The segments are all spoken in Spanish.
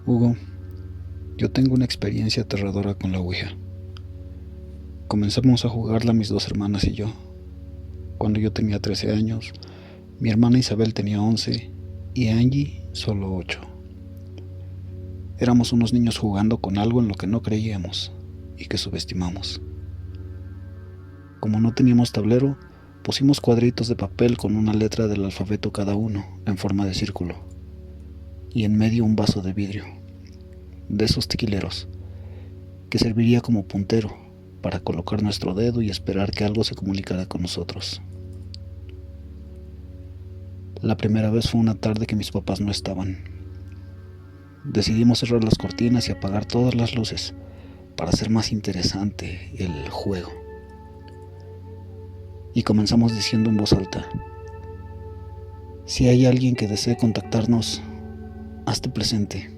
Hugo, yo tengo una experiencia aterradora con la Ouija. Comenzamos a jugarla mis dos hermanas y yo. Cuando yo tenía 13 años, mi hermana Isabel tenía 11 y Angie solo 8. Éramos unos niños jugando con algo en lo que no creíamos y que subestimamos. Como no teníamos tablero, pusimos cuadritos de papel con una letra del alfabeto cada uno en forma de círculo y en medio un vaso de vidrio, de esos tequileros, que serviría como puntero para colocar nuestro dedo y esperar que algo se comunicara con nosotros. La primera vez fue una tarde que mis papás no estaban. Decidimos cerrar las cortinas y apagar todas las luces para hacer más interesante el juego. Y comenzamos diciendo en voz alta: si hay alguien que desee contactarnos, hazte presente.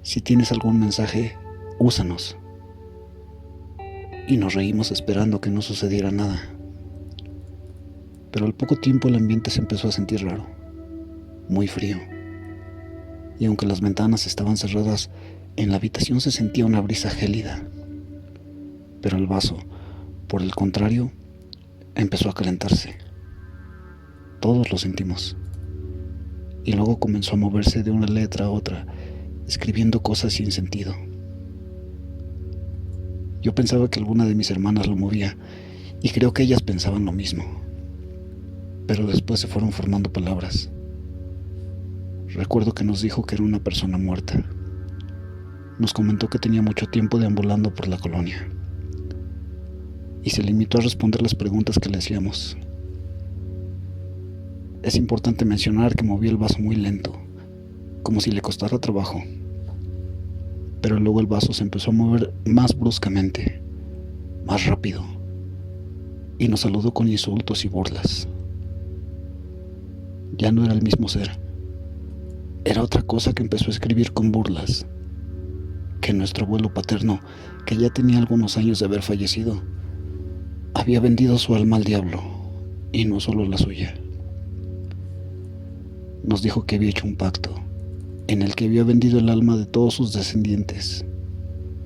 Si tienes algún mensaje, úsanos. Y nos reímos esperando que no sucediera nada. Pero al poco tiempo el ambiente se empezó a sentir raro, muy frío. Y aunque las ventanas estaban cerradas, en la habitación se sentía una brisa gélida. Pero el vaso, por el contrario, empezó a calentarse. Todos lo sentimos. Y luego comenzó a moverse de una letra a otra, escribiendo cosas sin sentido. Yo pensaba que alguna de mis hermanas lo movía, y creo que ellas pensaban lo mismo. Pero después se fueron formando palabras. Recuerdo que nos dijo que era una persona muerta. Nos comentó que tenía mucho tiempo deambulando por la colonia. Y se limitó a responder las preguntas que le hacíamos. Es importante mencionar que movía el vaso muy lento, como si le costara trabajo. Pero luego el vaso se empezó a mover más bruscamente, más rápido, y nos saludó con insultos y burlas. Ya no era el mismo ser. Era otra cosa que empezó a escribir con burlas. Que nuestro abuelo paterno, que ya tenía algunos años de haber fallecido, había vendido su alma al diablo, y no solo la suya. Nos dijo que había hecho un pacto, en el que había vendido el alma de todos sus descendientes,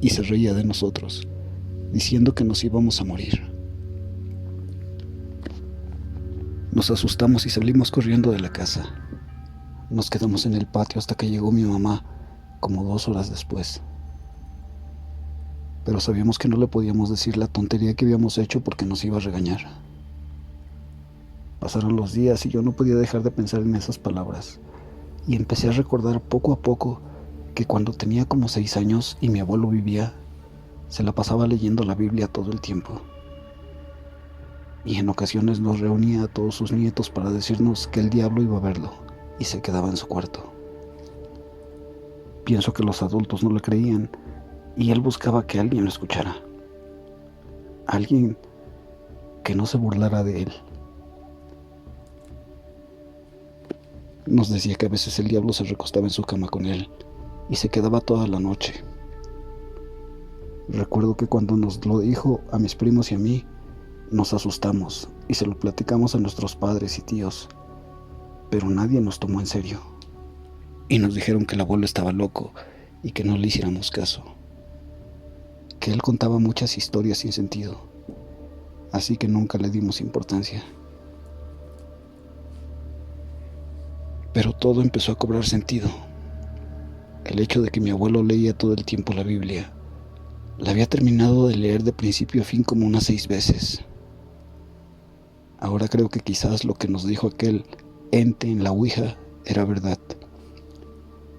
y se reía de nosotros, diciendo que nos íbamos a morir. Nos asustamos y salimos corriendo de la casa. Nos quedamos en el patio hasta que llegó mi mamá, como 2 horas después. Pero sabíamos que no le podíamos decir la tontería que habíamos hecho porque nos iba a regañar. Pasaron los días y yo no podía dejar de pensar en esas palabras, y empecé a recordar poco a poco que cuando tenía como 6 años y mi abuelo vivía, se la pasaba leyendo la Biblia todo el tiempo. Y en ocasiones nos reunía a todos sus nietos para decirnos que el diablo iba a verlo y se quedaba en su cuarto. Pienso que los adultos no le creían y él buscaba que alguien lo escuchara. Alguien que no se burlara de él. Nos decía que a veces el diablo se recostaba en su cama con él y se quedaba toda la noche. Recuerdo que cuando nos lo dijo a mis primos y a mí, nos asustamos y se lo platicamos a nuestros padres y tíos, pero nadie nos tomó en serio. Y nos dijeron que el abuelo estaba loco y que no le hiciéramos caso. Que él contaba muchas historias sin sentido, así que nunca le dimos importancia. Pero todo empezó a cobrar sentido. El hecho de que mi abuelo leía todo el tiempo la Biblia. La había terminado de leer de principio a fin como unas 6 veces. Ahora creo que quizás lo que nos dijo aquel ente en la Ouija era verdad.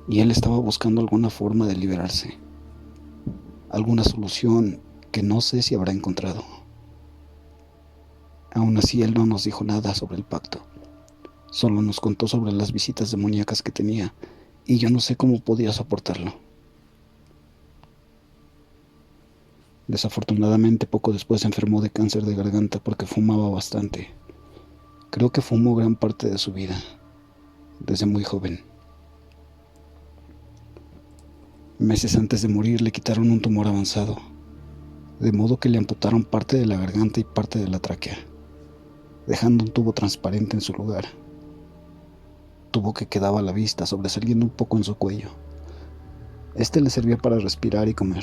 Y él estaba buscando alguna forma de liberarse. Alguna solución que no sé si habrá encontrado. Aún así, él no nos dijo nada sobre el pacto. Solo nos contó sobre las visitas demoníacas que tenía, y yo no sé cómo podía soportarlo. Desafortunadamente, poco después se enfermó de cáncer de garganta porque fumaba bastante. Creo que fumó gran parte de su vida, desde muy joven. Meses antes de morir le quitaron un tumor avanzado, de modo que le amputaron parte de la garganta y parte de la tráquea, dejando un tubo transparente en su lugar. Tubo que quedaba a la vista, sobresaliendo un poco en su cuello, Este le servía para respirar y comer.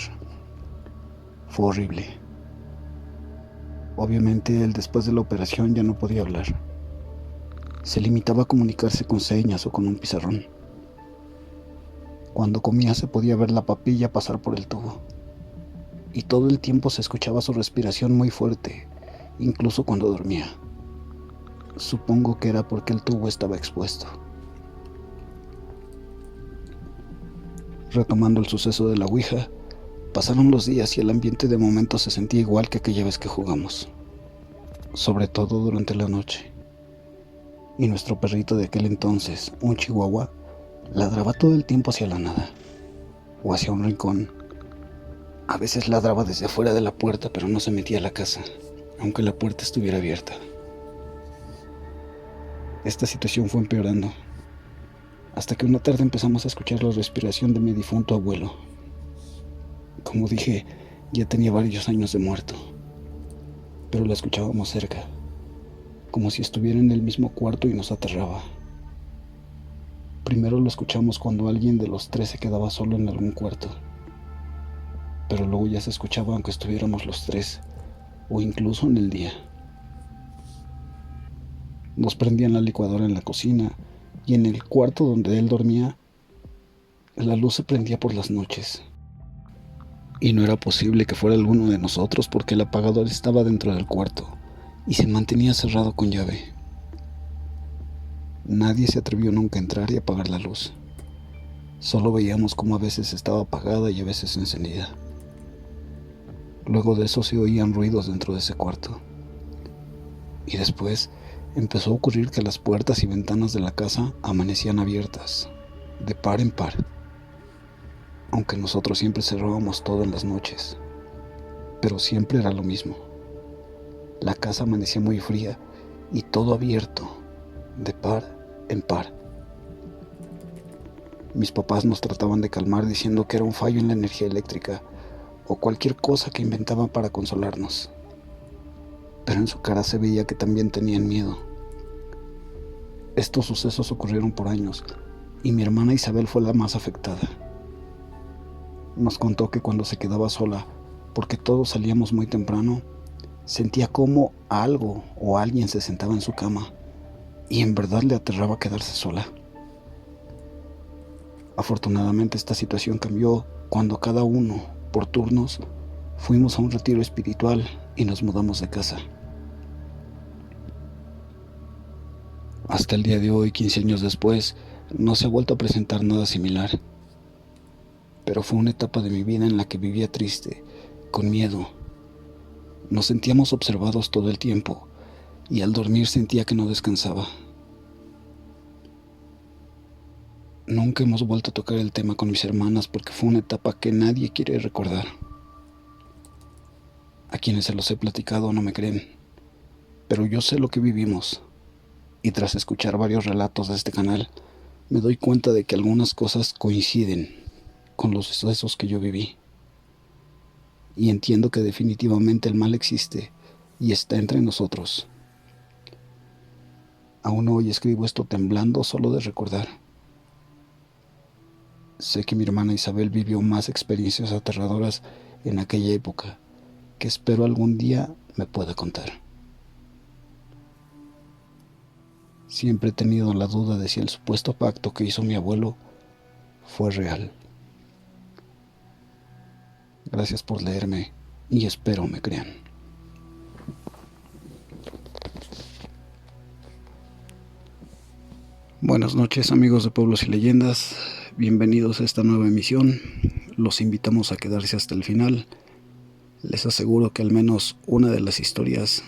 Fue horrible. Obviamente, él después de la operación ya no podía hablar. Se limitaba a comunicarse con señas o con un pizarrón. Cuando comía se podía ver la papilla pasar por el tubo. Y todo el tiempo se escuchaba su respiración muy fuerte, incluso cuando dormía. Supongo que era porque el tubo estaba expuesto. Retomando el suceso de la Ouija, pasaron los días y el ambiente de momento se sentía igual que aquella vez que jugamos, sobre todo durante la noche. Y nuestro perrito de aquel entonces, un chihuahua, ladraba todo el tiempo hacia la nada, o hacia un rincón. A veces ladraba desde afuera de la puerta, pero no se metía a la casa, aunque la puerta estuviera abierta. Esta situación fue empeorando, hasta que una tarde empezamos a escuchar la respiración de mi difunto abuelo. Como dije, ya tenía varios años de muerto, pero la escuchábamos cerca, como si estuviera en el mismo cuarto, y nos aterraba. Primero lo escuchamos cuando alguien de los tres se quedaba solo en algún cuarto, pero luego ya se escuchaba aunque estuviéramos los tres, o incluso en el día. Nos prendían la licuadora en la cocina, y en el cuarto donde él dormía, la luz se prendía por las noches. Y no era posible que fuera alguno de nosotros porque el apagador estaba dentro del cuarto y se mantenía cerrado con llave. Nadie se atrevió nunca a entrar y apagar la luz. Solo veíamos cómo a veces estaba apagada y a veces encendida. Luego de eso se oían ruidos dentro de ese cuarto. Y después empezó a ocurrir que las puertas y ventanas de la casa amanecían abiertas, de par en par, aunque nosotros siempre cerrábamos todo en las noches. Pero siempre era lo mismo. La casa amanecía muy fría y todo abierto, de par en par. Mis papás nos trataban de calmar diciendo que era un fallo en la energía eléctrica o cualquier cosa que inventaban para consolarnos. Pero en su cara se veía que también tenían miedo. Estos sucesos ocurrieron por años y mi hermana Isabel fue la más afectada. Nos contó que cuando se quedaba sola, porque todos salíamos muy temprano, sentía como algo o alguien se sentaba en su cama y en verdad le aterraba quedarse sola. Afortunadamente esta situación cambió cuando cada uno, por turnos, fuimos a un retiro espiritual y nos mudamos de casa. Hasta el día de hoy, 15 años después, no se ha vuelto a presentar nada similar. Pero fue una etapa de mi vida en la que vivía triste, con miedo. Nos sentíamos observados todo el tiempo y al dormir sentía que no descansaba. Nunca hemos vuelto a tocar el tema con mis hermanas porque fue una etapa que nadie quiere recordar. A quienes se los he platicado no me creen, pero yo sé lo que vivimos. Y tras escuchar varios relatos de este canal, me doy cuenta de que algunas cosas coinciden con los sucesos que yo viví. Y entiendo que definitivamente el mal existe y está entre nosotros. Aún hoy escribo esto temblando solo de recordar. Sé que mi hermana Isabel vivió más experiencias aterradoras en aquella época, que espero algún día me pueda contar. Siempre he tenido la duda de si el supuesto pacto que hizo mi abuelo fue real. Gracias por leerme y espero me crean. Buenas noches, amigos de Pueblos y Leyendas, bienvenidos a esta nueva emisión. Los invitamos a quedarse hasta el final. Les aseguro que al menos una de las historias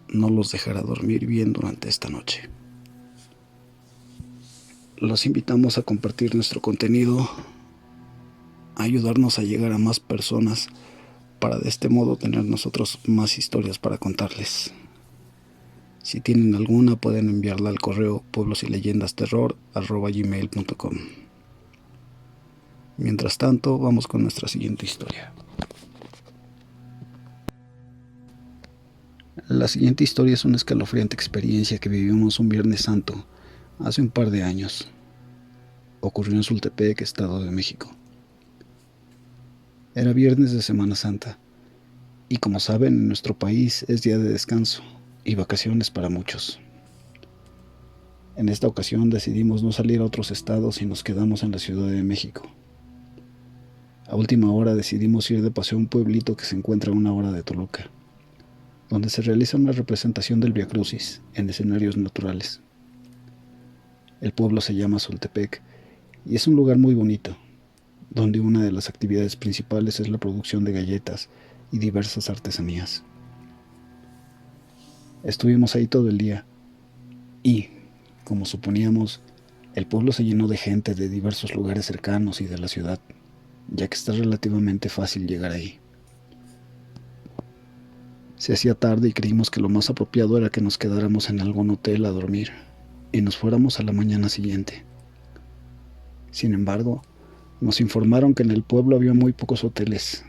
no los dejará dormir bien durante esta noche. Los invitamos a compartir nuestro contenido, a ayudarnos a llegar a más personas para de este modo tener nosotros más historias para contarles. Si tienen alguna, pueden enviarla al correo pueblosyleyendasterror@gmail.com. Mientras tanto, vamos con nuestra siguiente historia. La siguiente historia es una escalofriante experiencia que vivimos un Viernes Santo hace un par de años. Ocurrió en Sultepec, Estado de México. Era viernes de Semana Santa, y como saben, en nuestro país es día de descanso y vacaciones para muchos. En esta ocasión decidimos no salir a otros estados y nos quedamos en la Ciudad de México. A última hora decidimos ir de paseo a un pueblito que se encuentra a una hora de Toluca, donde se realiza una representación del Vía Crucis en escenarios naturales. El pueblo se llama Soltepec y es un lugar muy bonito, donde una de las actividades principales es la producción de galletas y diversas artesanías. Estuvimos ahí todo el día y, como suponíamos, el pueblo se llenó de gente de diversos lugares cercanos y de la ciudad, ya que está relativamente fácil llegar ahí. Se hacía tarde y creímos que lo más apropiado era que nos quedáramos en algún hotel a dormir y nos fuéramos a la mañana siguiente. Sin embargo, nos informaron que en el pueblo había muy pocos hoteles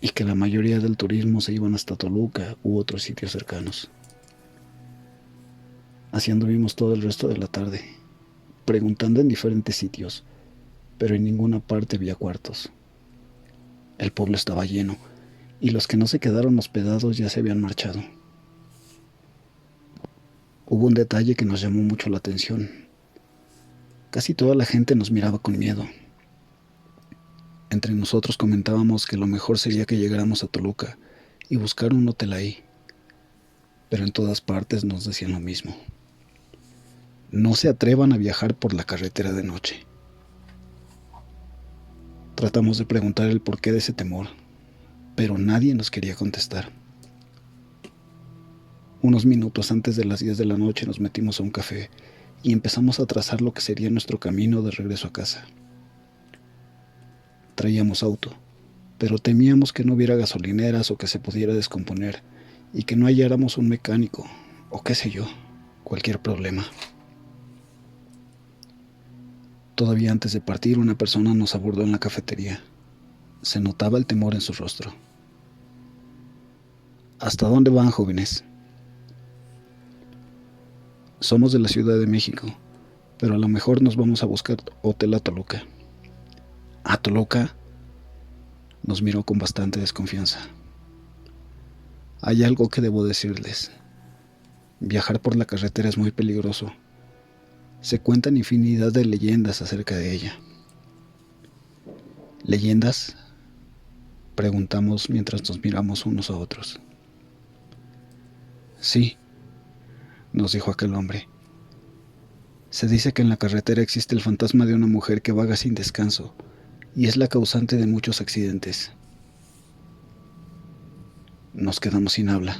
y que la mayoría del turismo se iban hasta Toluca u otros sitios cercanos. Así anduvimos todo el resto de la tarde, preguntando en diferentes sitios, pero en ninguna parte había cuartos. El pueblo estaba lleno y los que no se quedaron hospedados ya se habían marchado. Hubo un detalle que nos llamó mucho la atención. Casi toda la gente nos miraba con miedo. Entre nosotros comentábamos que lo mejor sería que llegáramos a Toluca y buscar un hotel ahí, pero en todas partes nos decían lo mismo. No se atrevan a viajar por la carretera de noche. Tratamos de preguntar el porqué de ese temor, pero nadie nos quería contestar. Unos minutos antes de las 10 de la noche nos metimos a un café y empezamos a trazar lo que sería nuestro camino de regreso a casa. Traíamos auto, pero temíamos que no hubiera gasolineras o que se pudiera descomponer y que no halláramos un mecánico o qué sé yo, cualquier problema. Todavía antes de partir, una persona nos abordó en la cafetería. Se notaba el temor en su rostro. ¿Hasta dónde van, jóvenes? Somos de la Ciudad de México, pero a lo mejor nos vamos a buscar hotel a Toluca. ¿A Toluca? Nos miró con bastante desconfianza. Hay algo que debo decirles. Viajar por la carretera es muy peligroso. Se cuentan infinidad de leyendas acerca de ella. ¿Leyendas? Preguntamos mientras nos miramos unos a otros. Sí, nos dijo aquel hombre. Se dice que en la carretera existe el fantasma de una mujer que vaga sin descanso y es la causante de muchos accidentes. Nos quedamos sin habla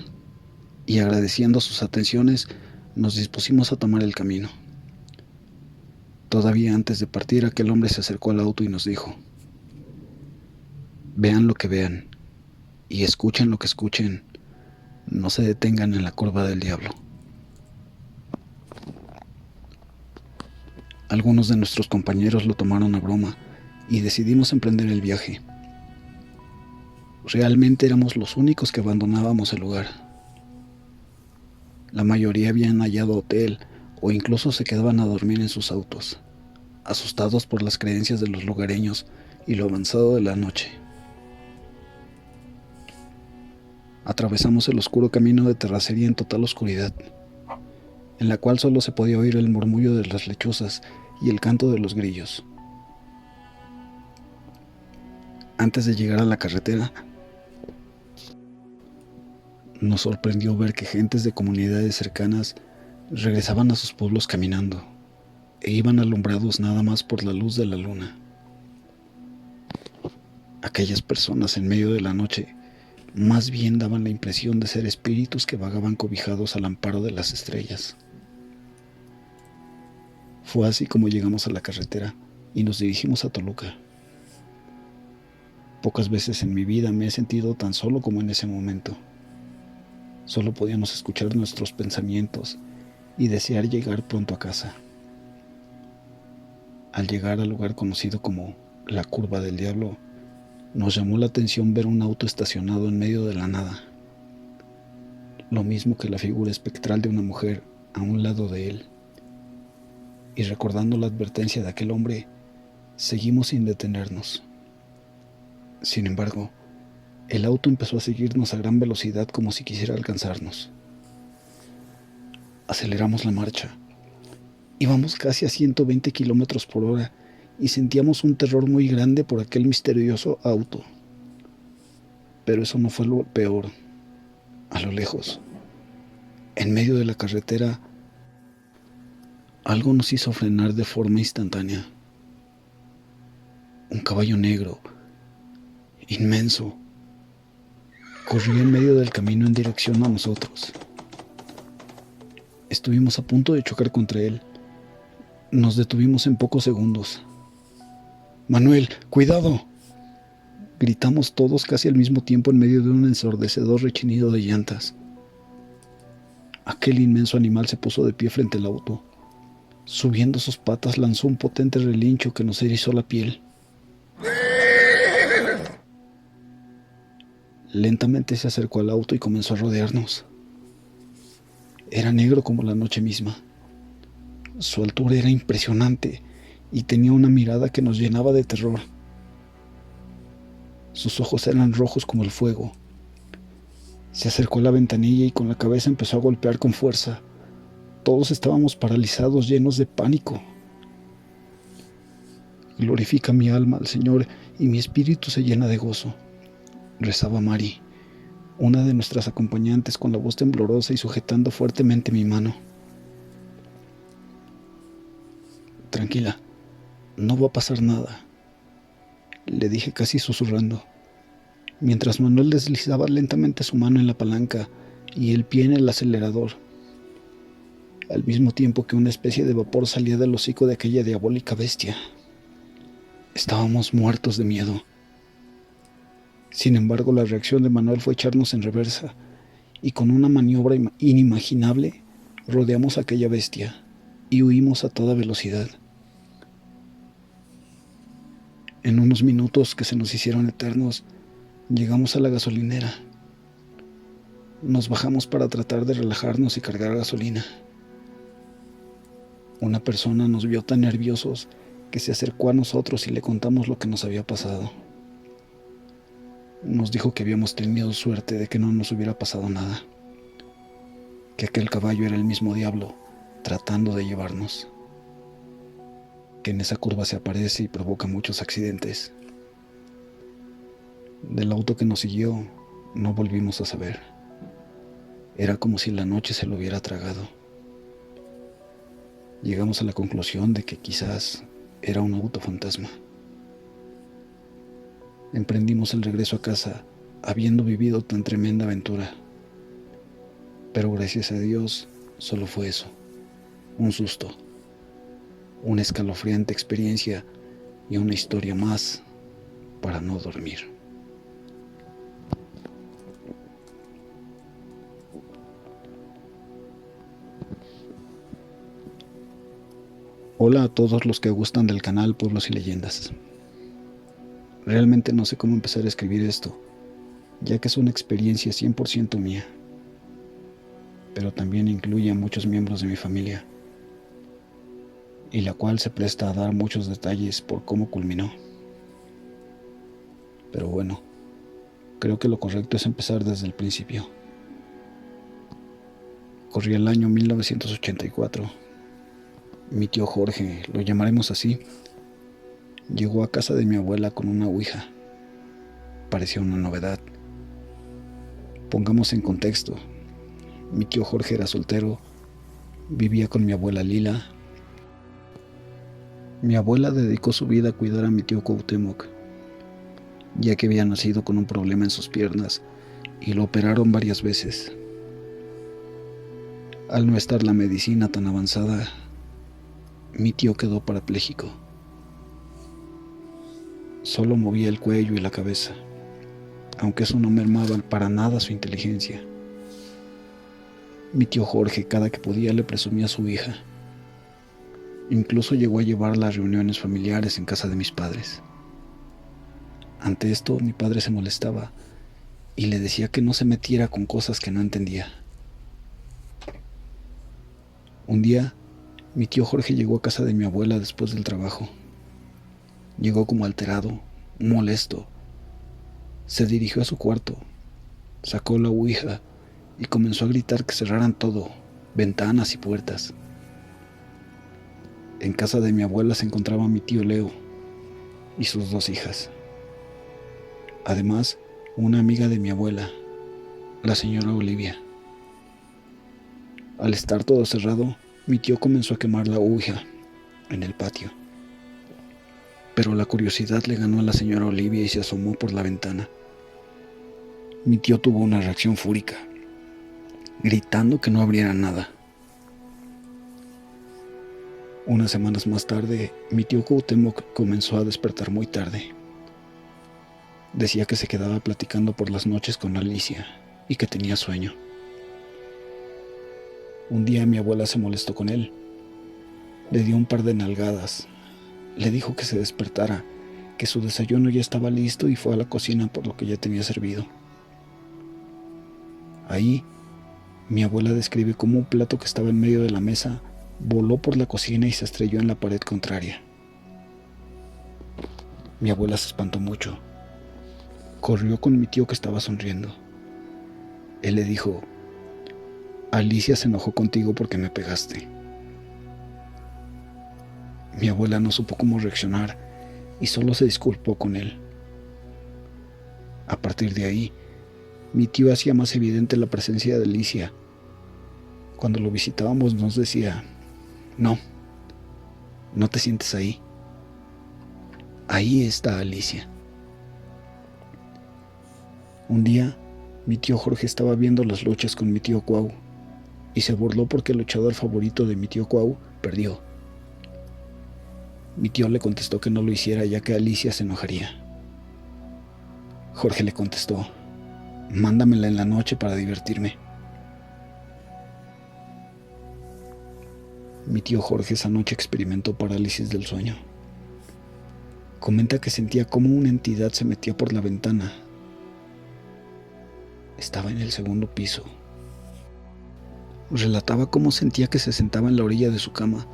y agradeciendo sus atenciones nos dispusimos a tomar el camino. Todavía antes de partir, aquel hombre se acercó al auto y nos dijo: vean lo que vean y escuchen lo que escuchen, no se detengan en la curva del diablo. Algunos de nuestros compañeros lo tomaron a broma y decidimos emprender el viaje. Realmente éramos los únicos que abandonábamos el lugar. La mayoría habían hallado hotel o incluso se quedaban a dormir en sus autos, asustados por las creencias de los lugareños y lo avanzado de la noche. Atravesamos el oscuro camino de terracería en total oscuridad, en la cual solo se podía oír el murmullo de las lechuzas y el canto de los grillos. Antes de llegar a la carretera, nos sorprendió ver que gentes de comunidades cercanas regresaban a sus pueblos caminando e iban alumbrados nada más por la luz de la luna. Aquellas personas en medio de la noche más bien daban la impresión de ser espíritus que vagaban cobijados al amparo de las estrellas. Fue así como llegamos a la carretera y nos dirigimos a Toluca. Pocas veces en mi vida me he sentido tan solo como en ese momento. Solo podíamos escuchar nuestros pensamientos y desear llegar pronto a casa. Al llegar al lugar conocido como la Curva del Diablo, nos llamó la atención ver un auto estacionado en medio de la nada, lo mismo que la figura espectral de una mujer a un lado de él. Y recordando la advertencia de aquel hombre, seguimos sin detenernos. Sin embargo, el auto empezó a seguirnos a gran velocidad como si quisiera alcanzarnos. Aceleramos la marcha. Íbamos casi a 120 kilómetros por hora y sentíamos un terror muy grande por aquel misterioso auto. Pero eso no fue lo peor. A lo lejos, en medio de la carretera, algo nos hizo frenar de forma instantánea. Un caballo negro, inmenso, corrió en medio del camino en dirección a nosotros. Estuvimos a punto de chocar contra él. Nos detuvimos en pocos segundos. «Manuel, cuidado», gritamos todos casi al mismo tiempo en medio de un ensordecedor rechinido de llantas. Aquel inmenso animal se puso de pie frente al auto. Subiendo sus patas lanzó un potente relincho que nos erizó la piel. Lentamente se acercó al auto y comenzó a rodearnos. Era negro como la noche misma. Su altura era impresionante y tenía una mirada que nos llenaba de terror. Sus ojos eran rojos como el fuego. Se acercó a la ventanilla y con la cabeza empezó a golpear con fuerza. Todos estábamos paralizados, llenos de pánico. «Glorifica mi alma al Señor y mi espíritu se llena de gozo», rezaba Mari, una de nuestras acompañantes, con la voz temblorosa y sujetando fuertemente mi mano. «Tranquila, no va a pasar nada», le dije casi susurrando, mientras Manuel deslizaba lentamente su mano en la palanca y el pie en el acelerador, al mismo tiempo que una especie de vapor salía del hocico de aquella diabólica bestia. Estábamos muertos de miedo. Sin embargo, la reacción de Manuel fue echarnos en reversa, y con una maniobra inimaginable rodeamos a aquella bestia y huimos a toda velocidad. En unos minutos que se nos hicieron eternos, llegamos a la gasolinera. Nos bajamos para tratar de relajarnos y cargar gasolina. Una persona nos vio tan nerviosos que se acercó a nosotros y le contamos lo que nos había pasado. Nos dijo que habíamos tenido suerte de que no nos hubiera pasado nada, que aquel caballo era el mismo diablo tratando de llevarnos, que en esa curva se aparece y provoca muchos accidentes. Del auto que nos siguió no volvimos a saber. Era como si la noche se lo hubiera tragado. Llegamos a la conclusión de que quizás era un auto fantasma. Emprendimos el regreso a casa, habiendo vivido tan tremenda aventura. Pero gracias a Dios, solo fue eso, un susto, una escalofriante experiencia y una historia más para no dormir. Hola a todos los que gustan del canal Pueblos y Leyendas. Realmente no sé cómo empezar a escribir esto, ya que es una experiencia 100% mía, pero también incluye a muchos miembros de mi familia, y la cual se presta a dar muchos detalles por cómo culminó. Pero bueno, creo que lo correcto es empezar desde el principio. Corría el año 1984. Mi tío Jorge, lo llamaremos así, llegó a casa de mi abuela con una ouija. Parecía una novedad. Pongamos en contexto. Mi tío Jorge era soltero, vivía con mi abuela Lila. Mi abuela dedicó su vida a cuidar a mi tío Cuauhtémoc, ya que había nacido con un problema en sus piernas y lo operaron varias veces. Al no estar la medicina tan avanzada, mi tío quedó parapléjico. Solo movía el cuello y la cabeza, aunque eso no mermaba para nada su inteligencia. Mi tío Jorge, cada que podía, le presumía a su hija. Incluso llegó a llevarla a reuniones familiares en casa de mis padres. Ante esto, mi padre se molestaba y le decía que no se metiera con cosas que no entendía. Un día, mi tío Jorge llegó a casa de mi abuela después del trabajo. Llegó como alterado, molesto, Se dirigió a su cuarto, sacó la ouija y comenzó a gritar que cerraran todo, ventanas y puertas. En casa de mi abuela se encontraba mi tío Leo y sus 2 hijas. Además, una amiga de mi abuela, la señora Olivia. Al estar todo cerrado, mi tío comenzó a quemar la ouija en el patio. Pero la curiosidad le ganó a la señora Olivia y se asomó por la ventana. Mi tío tuvo una reacción fúrica, gritando que no abriera nada. Unas semanas más tarde, mi tío Cuauhtémoc comenzó a despertar muy tarde. Decía que se quedaba platicando por las noches con Alicia y que tenía sueño. Un día mi abuela se molestó con él. Le dio un par de nalgadas. Le dijo que se despertara, que su desayuno ya estaba listo y fue a la cocina por lo que ya tenía servido. Ahí, mi abuela describe cómo un plato que estaba en medio de la mesa voló por la cocina y se estrelló en la pared contraria. Mi abuela se espantó mucho. Corrió con mi tío que estaba sonriendo. Él le dijo: Alicia se enojó contigo porque me pegaste. Mi abuela no supo cómo reaccionar y solo se disculpó con él. A partir de ahí, mi tío hacía más evidente la presencia de Alicia. Cuando lo visitábamos nos decía: no te sientes ahí. Ahí está Alicia. Un día, mi tío Jorge estaba viendo las luchas con mi tío Cuau y se burló porque el luchador favorito de mi tío Cuau perdió. Mi tío le contestó que no lo hiciera ya que Alicia se enojaría. Jorge le contestó: mándamela en la noche para divertirme. Mi tío Jorge esa noche experimentó parálisis del sueño. Comenta que sentía como una entidad se metía por la ventana. Estaba en el 2.º piso. Relataba cómo sentía que se sentaba en la orilla de su cama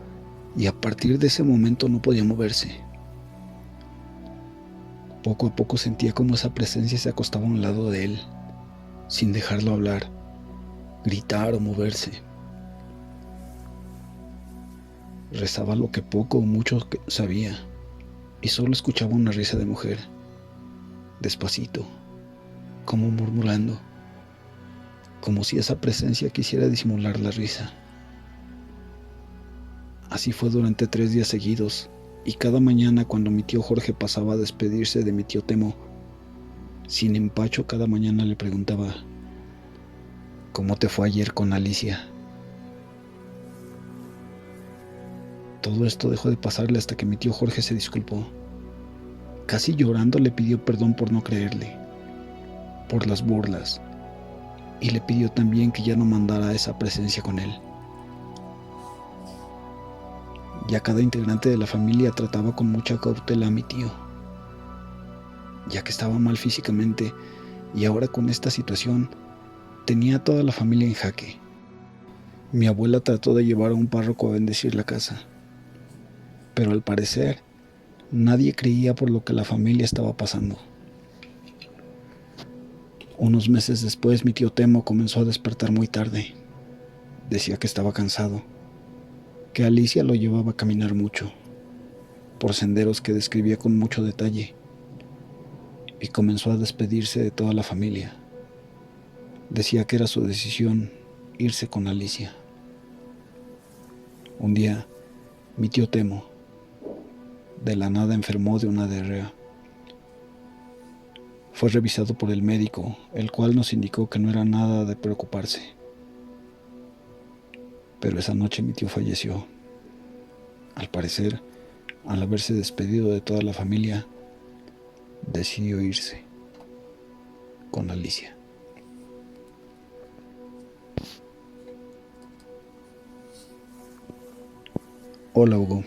y a partir de ese momento no podía moverse. Poco a poco sentía como esa presencia se acostaba a un lado de él, sin dejarlo hablar, gritar o moverse. Rezaba lo que poco o mucho sabía y solo escuchaba una risa de mujer, despacito, como murmurando, como si esa presencia quisiera disimular la risa. Así fue durante 3 días seguidos, y cada mañana cuando mi tío Jorge pasaba a despedirse de mi tío Temo, sin empacho cada mañana le preguntaba: ¿cómo te fue ayer con Alicia? Todo esto dejó de pasarle hasta que mi tío Jorge se disculpó. Casi llorando le pidió perdón por no creerle, por las burlas, y le pidió también que ya no mandara a esa presencia con él. Ya cada integrante de la familia trataba con mucha cautela a mi tío, ya que estaba mal físicamente y ahora con esta situación tenía a toda la familia en jaque. Mi abuela trató de llevar a un párroco a bendecir la casa, pero al parecer nadie creía por lo que la familia estaba pasando. Unos meses después mi tío Temo comenzó a despertar muy tarde. Decía que estaba cansado, que Alicia lo llevaba a caminar mucho, por senderos que describía con mucho detalle, y comenzó a despedirse de toda la familia. Decía que era su decisión irse con Alicia. Un día, mi tío Temo, de la nada enfermó de una diarrea. Fue revisado por el médico, el cual nos indicó que no era nada de preocuparse. Pero esa noche mi tío falleció. Al parecer, al haberse despedido de toda la familia, decidió irse con Alicia. Hola Hugo,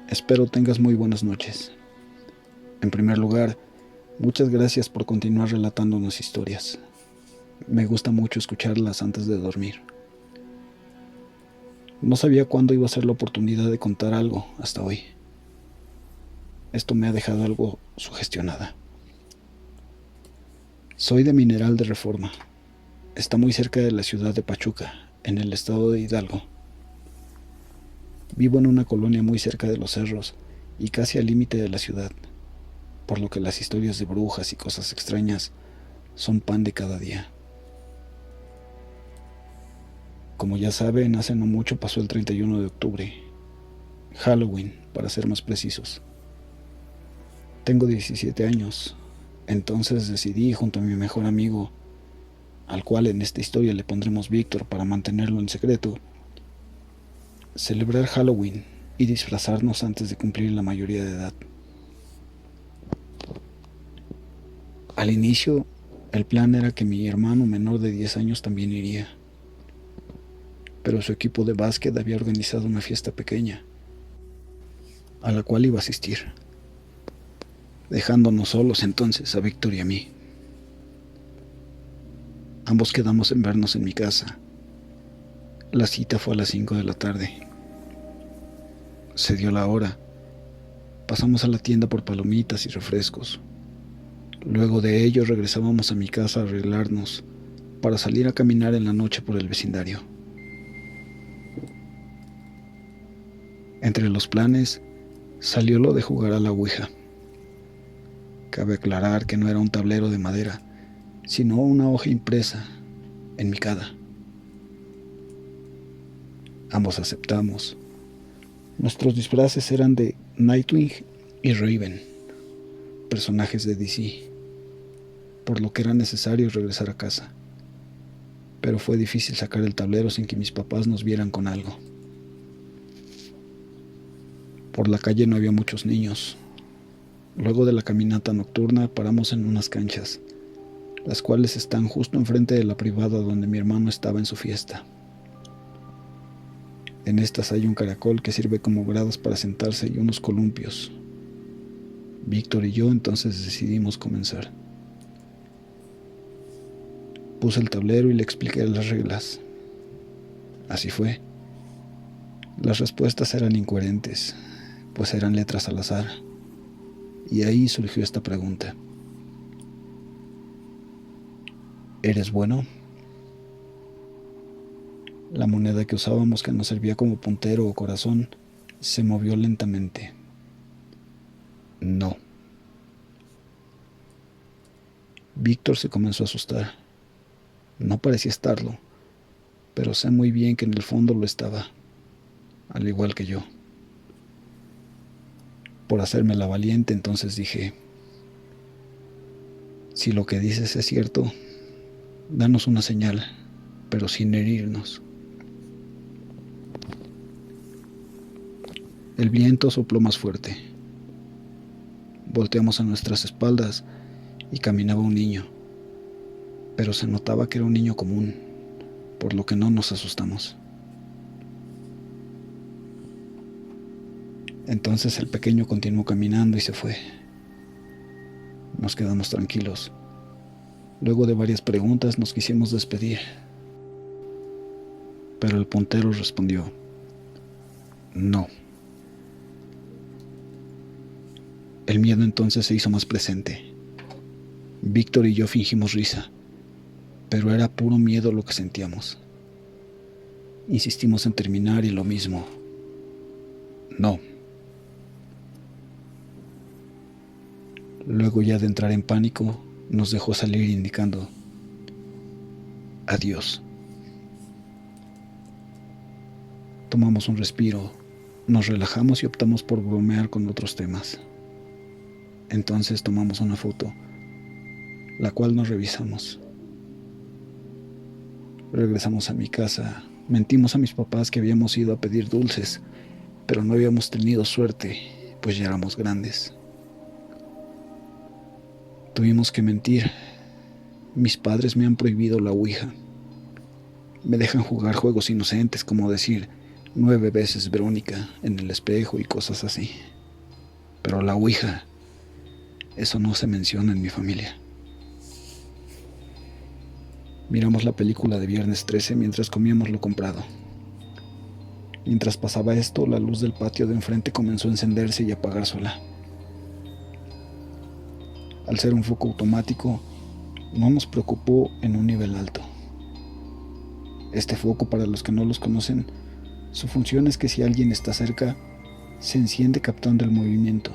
espero tengas muy buenas noches. En primer lugar, muchas gracias por continuar relatándonos historias. Me gusta mucho escucharlas antes de dormir. No sabía cuándo iba a ser la oportunidad de contar algo hasta hoy. Esto me ha dejado algo sugestionada. Soy de Mineral de Reforma. Está muy cerca de la ciudad de Pachuca, en el estado de Hidalgo. Vivo en una colonia muy cerca de los cerros y casi al límite de la ciudad, por lo que las historias de brujas y cosas extrañas son pan de cada día. Como ya saben, hace no mucho pasó el 31 de octubre, Halloween, para ser más precisos. Tengo 17 años, entonces decidí, junto a mi mejor amigo, al cual en esta historia le pondremos Víctor para mantenerlo en secreto, celebrar Halloween y disfrazarnos antes de cumplir la mayoría de edad. Al inicio, el plan era que mi hermano menor de 10 años también iría, pero su equipo de básquet había organizado una fiesta pequeña, a la cual iba a asistir, dejándonos solos entonces a Víctor y a mí. Ambos quedamos en vernos en mi casa. La cita fue a las 5 de la tarde. Se dio la hora. Pasamos a la tienda por palomitas y refrescos. Luego de ello regresábamos a mi casa a arreglarnos para salir a caminar en la noche por el vecindario. Entre los planes salió lo de jugar a la Ouija. Cabe aclarar que no era un tablero de madera, sino una hoja impresa, enmicada. Ambos aceptamos. Nuestros disfraces eran de Nightwing y Raven, personajes de DC, por lo que era necesario regresar a casa. Pero fue difícil sacar el tablero sin que mis papás nos vieran con algo. Por la calle no había muchos niños. Luego de la caminata nocturna paramos en unas canchas, las cuales están justo enfrente de la privada donde mi hermano estaba en su fiesta. En estas hay un caracol que sirve como gradas para sentarse y unos columpios. Víctor y yo entonces decidimos comenzar. Puse el tablero y le expliqué las reglas. Así fue. Las respuestas eran incoherentes, pues eran letras al azar. Y ahí surgió esta pregunta. ¿Eres bueno? La moneda que usábamos, que nos servía como puntero o corazón, se movió lentamente. No. Víctor se comenzó a asustar. No parecía estarlo, pero sé muy bien que en el fondo lo estaba, al igual que yo. Por hacerme la valiente, entonces dije, si lo que dices es cierto, danos una señal, pero sin herirnos. El viento sopló más fuerte. Volteamos a nuestras espaldas y caminaba un niño, pero se notaba que era un niño común, por lo que no nos asustamos. Entonces el pequeño continuó caminando y se fue. Nos quedamos tranquilos. Luego de varias preguntas nos quisimos despedir, pero el puntero respondió, no. El miedo entonces se hizo más presente. Víctor y yo fingimos risa, pero era puro miedo lo que sentíamos. Insistimos en terminar y lo mismo. No. Luego, ya de entrar en pánico, nos dejó salir indicando adiós. Tomamos un respiro, nos relajamos y optamos por bromear con otros temas. Entonces tomamos una foto, la cual nos revisamos. Regresamos a mi casa, mentimos a mis papás que habíamos ido a pedir dulces, pero no habíamos tenido suerte, pues ya éramos grandes. Tuvimos que mentir. Mis padres me han prohibido la Ouija. Me dejan jugar juegos inocentes como decir 9 veces Verónica en el espejo y cosas así. Pero la Ouija, eso no se menciona en mi familia. Miramos la película de Viernes 13 mientras comíamos lo comprado. Mientras pasaba esto, la luz del patio de enfrente comenzó a encenderse y apagar sola. Al ser un foco automático, no nos preocupó en un nivel alto. Este foco, para los que no los conocen, su función es que si alguien está cerca, se enciende captando el movimiento.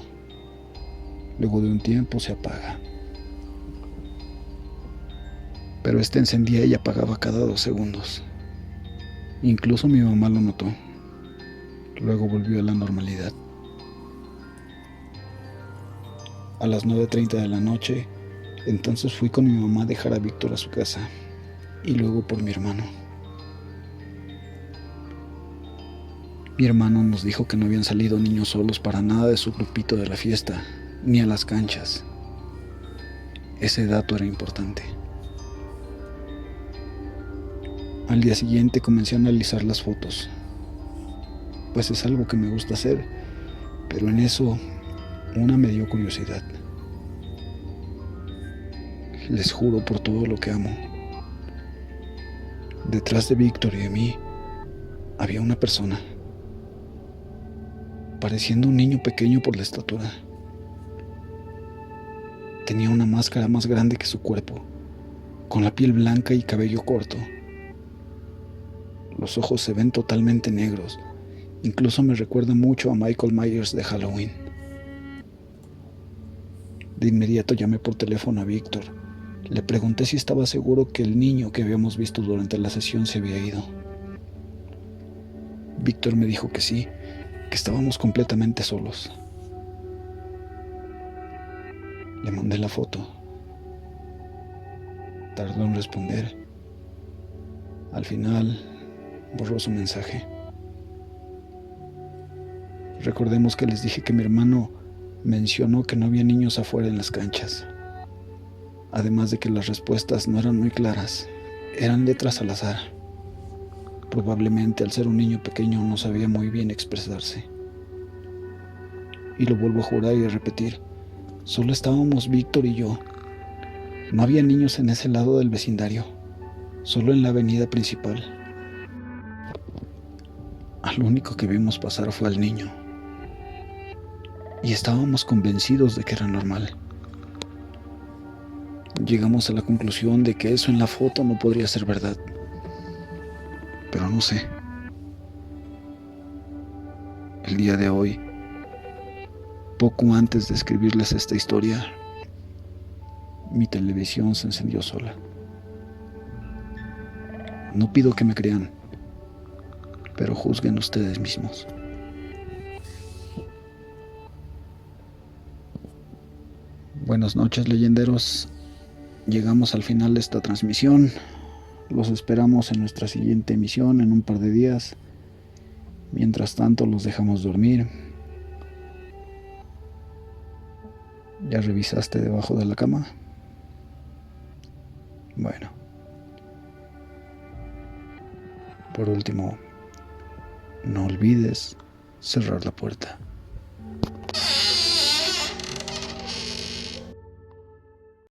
Luego de un tiempo se apaga. Pero este encendía y apagaba cada 2 segundos. Incluso mi mamá lo notó. Luego volvió a la normalidad. A las 9:30 de la noche, entonces fui con mi mamá a dejar a Víctor a su casa y luego por mi hermano. Mi hermano nos dijo que no habían salido niños solos para nada de su grupito de la fiesta, ni a las canchas. Ese dato era importante. Al día siguiente comencé a analizar las fotos, pues es algo que me gusta hacer, pero en eso una me dio curiosidad. Les juro por todo lo que amo. Detrás de Víctor y de mí había una persona, pareciendo un niño pequeño por la estatura. Tenía una máscara más grande que su cuerpo, con la piel blanca y cabello corto. Los ojos se ven totalmente negros, incluso me recuerda mucho a Michael Myers de Halloween. De inmediato llamé por teléfono a Víctor. Le pregunté si estaba seguro que el niño que habíamos visto durante la sesión se había ido. Víctor me dijo que sí, que estábamos completamente solos. Le mandé la foto. Tardó en responder. Al final, borró su mensaje. Recordemos que les dije que mi hermano mencionó que no había niños afuera en las canchas. Además de que las respuestas no eran muy claras, eran letras al azar. Probablemente al ser un niño pequeño no sabía muy bien expresarse. Y lo vuelvo a jurar y a repetir, solo estábamos Víctor y yo. No había niños en ese lado del vecindario, solo en la avenida principal. Al único que vimos pasar fue al niño. Y estábamos convencidos de que era normal. Llegamos a la conclusión de que eso en la foto no podría ser verdad. Pero no sé. El día de hoy, poco antes de escribirles esta historia, mi televisión se encendió sola. No pido que me crean, pero juzguen ustedes mismos. Buenas noches, leyenderos. Llegamos al final de esta transmisión. Los esperamos en nuestra siguiente emisión en un par de días. Mientras tanto, los dejamos dormir. ¿Ya revisaste debajo de la cama? Bueno. Por último, no olvides cerrar la puerta.